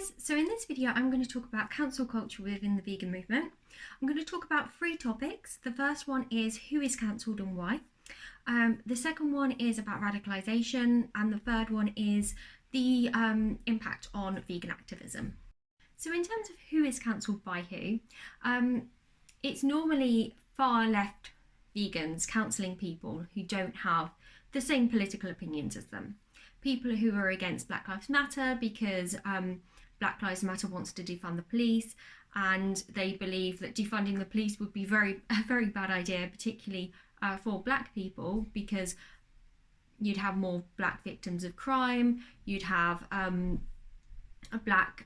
guys, so in this video I'm going to talk about cancel culture within the vegan movement. I'm going to talk about 3 topics. The first one is who is cancelled and why. The second one is about radicalization, and the third one is the impact on vegan activism. So in terms of who is cancelled by who, it's normally far left vegans cancelling people who don't have the same political opinions as them. People who are against Black Lives Matter because Black Lives Matter wants to defund the police, and they believe that defunding the police would be a very bad idea, particularly for Black people, because you'd have more Black victims of crime, you'd have Black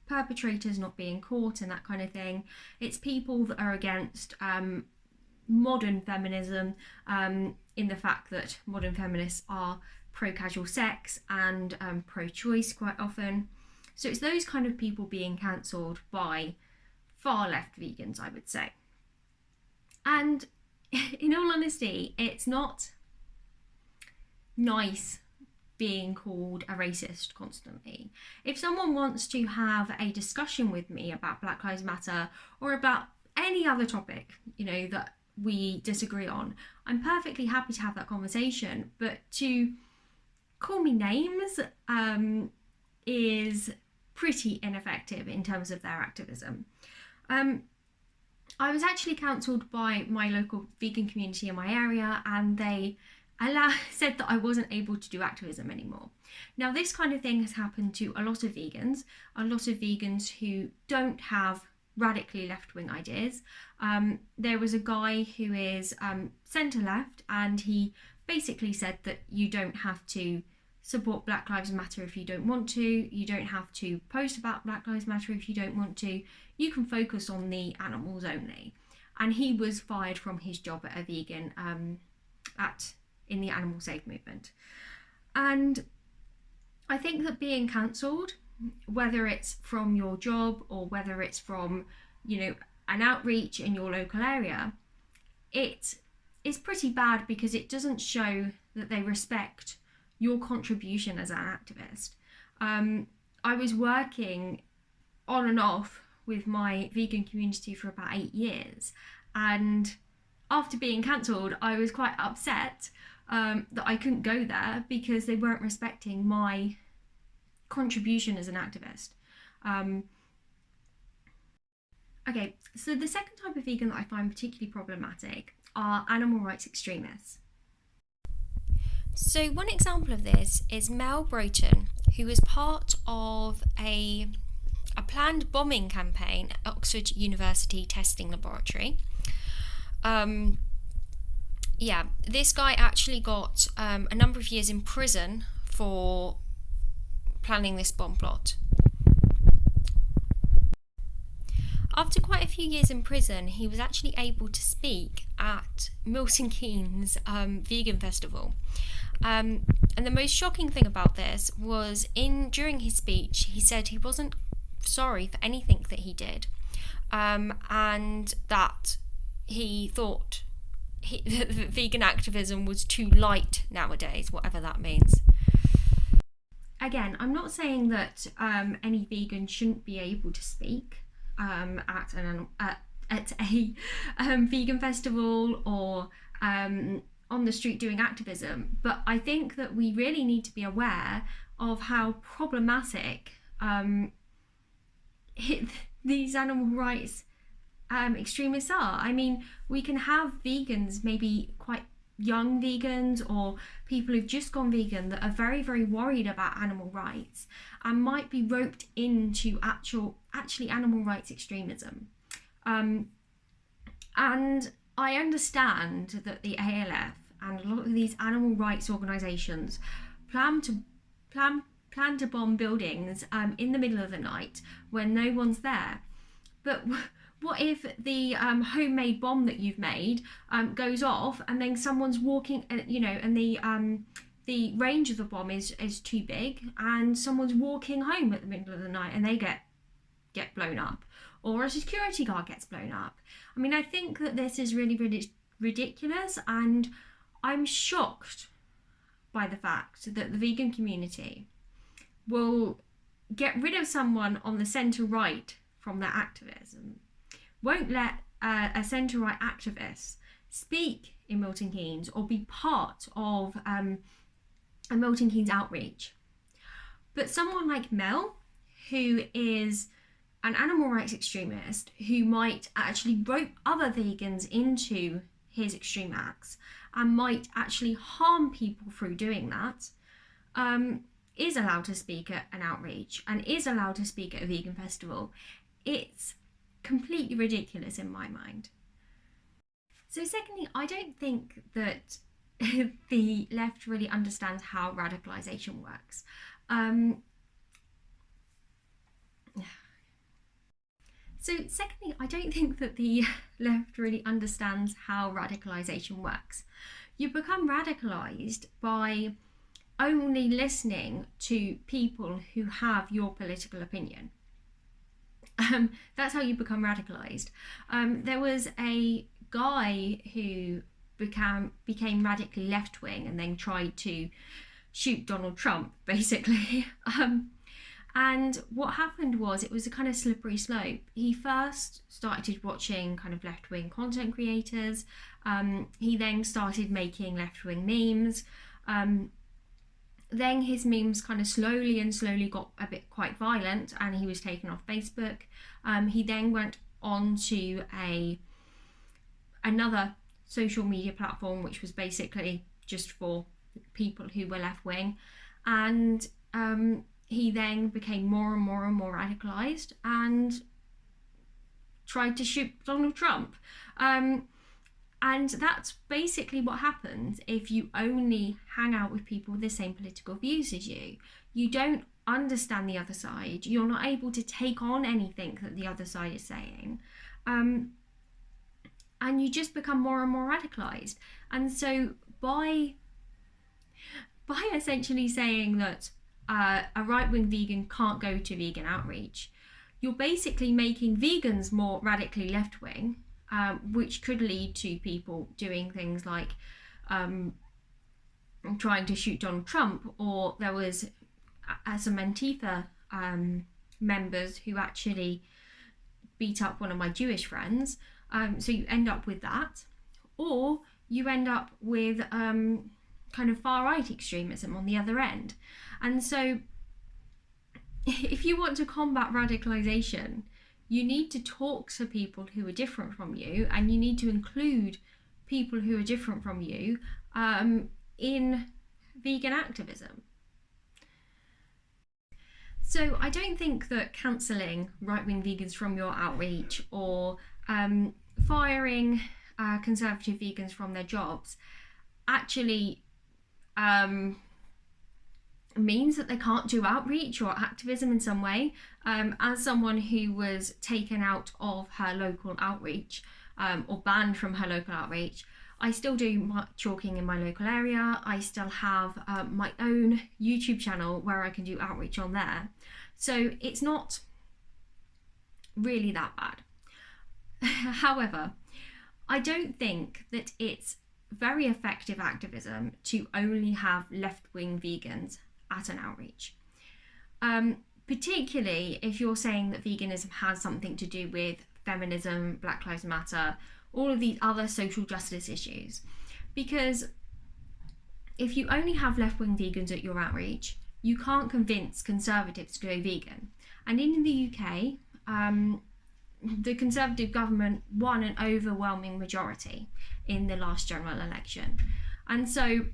perpetrators not being caught and that kind of thing. It's people that are against modern feminism, in the fact that modern feminists are pro-casual sex and pro-choice quite often. So it's those kind of people being cancelled by far left vegans, I would say. And in all honesty, it's not nice being called a racist constantly. If someone wants to have a discussion with me about Black Lives Matter or about any other topic, that we disagree on, I'm perfectly happy to have that conversation, but to call me names is pretty ineffective in terms of their activism. I was actually cancelled by my local vegan community in my area, and they said that I wasn't able to do activism anymore. Now, this kind of thing has happened to a lot of vegans who don't have radically left-wing ideas. There was a guy who is centre-left, and he basically said that you don't have to support Black Lives Matter if you don't want to. You don't have to post about Black Lives Matter if you don't want to. You can focus on the animals only. And he was fired from his job at a vegan in the animal save movement. And I think that being cancelled, whether it's from your job or whether it's from, an outreach in your local area, it is pretty bad because it doesn't show that they respect your contribution as an activist. I was working on and off with my vegan community for about 8 years, and after being cancelled, I was quite upset that I couldn't go there because they weren't respecting my contribution as an activist. Okay, so the second type of vegan that I find particularly problematic are animal rights extremists. So one example of this is Mel Broughton, who was part of a planned bombing campaign at Oxford University testing laboratory. This guy actually got a number of years in prison for planning this bomb plot. After quite a few years in prison, he was actually able to speak at Milton Keynes Vegan Festival. And the most shocking thing about this was during his speech, he said he wasn't sorry for anything that he did, and that he thought that vegan activism was too light nowadays, whatever that means. Again, I'm not saying that any vegan shouldn't be able to speak at a vegan festival or on the street doing activism, but I think that we really need to be aware of how problematic these animal rights extremists are. I mean, we can have vegans, maybe quite young vegans or people who've just gone vegan, that are very, very worried about animal rights and might be roped into actually animal rights extremism. And I understand that the ALF and a lot of these animal rights organisations plan to bomb buildings in the middle of the night when no one's there. But what if the homemade bomb that you've made goes off and then someone's walking, and the range of the bomb is too big, and someone's walking home at the middle of the night and they get blown up, or a security guard gets blown up? I mean, I think that this is really, really ridiculous, and I'm shocked by the fact that the vegan community will get rid of someone on the centre right from their activism, won't let a centre right activist speak in Milton Keynes or be part of a Milton Keynes outreach. But someone like Mel, who is an animal rights extremist who might actually rope other vegans into his extreme acts and might actually harm people through doing that, is allowed to speak at an outreach and is allowed to speak at a vegan festival. It's completely ridiculous in my mind. So secondly, I don't think that the left really understands how radicalization works. So secondly, I don't think that the left really understands how radicalization works. You become radicalized by only listening to people who have your political opinion. That's how you become radicalized. There was a guy who became radically left-wing and then tried to shoot Donald Trump, basically. And what happened was it was a kind of slippery slope. He first started watching kind of left-wing content creators. He then started making left-wing memes. Then his memes kind of slowly got a bit quite violent and he was taken off Facebook. He then went on to another social media platform, which was basically just for people who were left-wing. And he then became more and more radicalized and tried to shoot Donald Trump. And that's basically what happens if you only hang out with people with the same political views as you. You don't understand the other side. You're not able to take on anything that the other side is saying. And you just become more and more radicalized. And so by essentially saying that a right-wing vegan can't go to vegan outreach, you're basically making vegans more radically left-wing, which could lead to people doing things like trying to shoot Donald Trump, or there was some Antifa members who actually beat up one of my Jewish friends. So you end up with that, or you end up with kind of far-right extremism on the other end. And so if you want to combat radicalization, you need to talk to people who are different from you, and you need to include people who are different from you in vegan activism. So I don't think that cancelling right-wing vegans from your outreach or firing conservative vegans from their jobs actually means that they can't do outreach or activism in some way. As someone who was taken out of her local outreach or banned from her local outreach, I still do talking in my local area. I still have my own YouTube channel where I can do outreach on there. So it's not really that bad. However, I don't think that it's very effective activism to only have left-wing vegans at an outreach. Particularly if you're saying that veganism has something to do with feminism, Black Lives Matter, all of these other social justice issues. Because if you only have left-wing vegans at your outreach, you can't convince conservatives to go vegan. And in the UK, the Conservative government won an overwhelming majority in the last general election. And so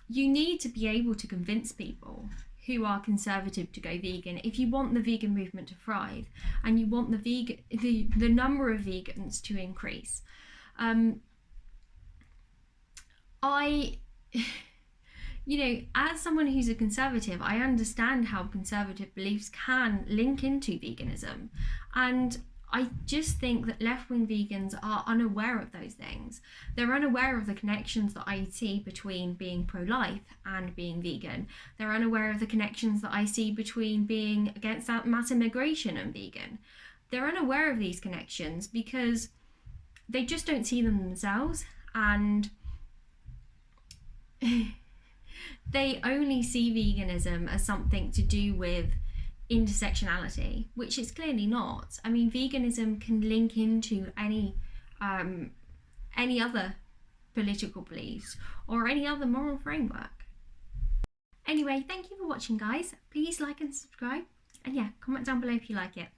you need to be able to convince people who are conservative to go vegan if you want the vegan movement to thrive and you want the number of vegans to increase. As someone who's a conservative, I understand how conservative beliefs can link into veganism, and I just think that left-wing vegans are unaware of those things. They're unaware of the connections that I see between being pro-life and being vegan. They're unaware of the connections that I see between being against mass immigration and vegan. They're unaware of these connections because they just don't see them themselves, and they only see veganism as something to do with intersectionality, which it's clearly not. I mean, veganism can link into any other political beliefs or any other moral framework. Anyway, thank you for watching, guys. Please like and subscribe, and yeah, comment down below if you like it.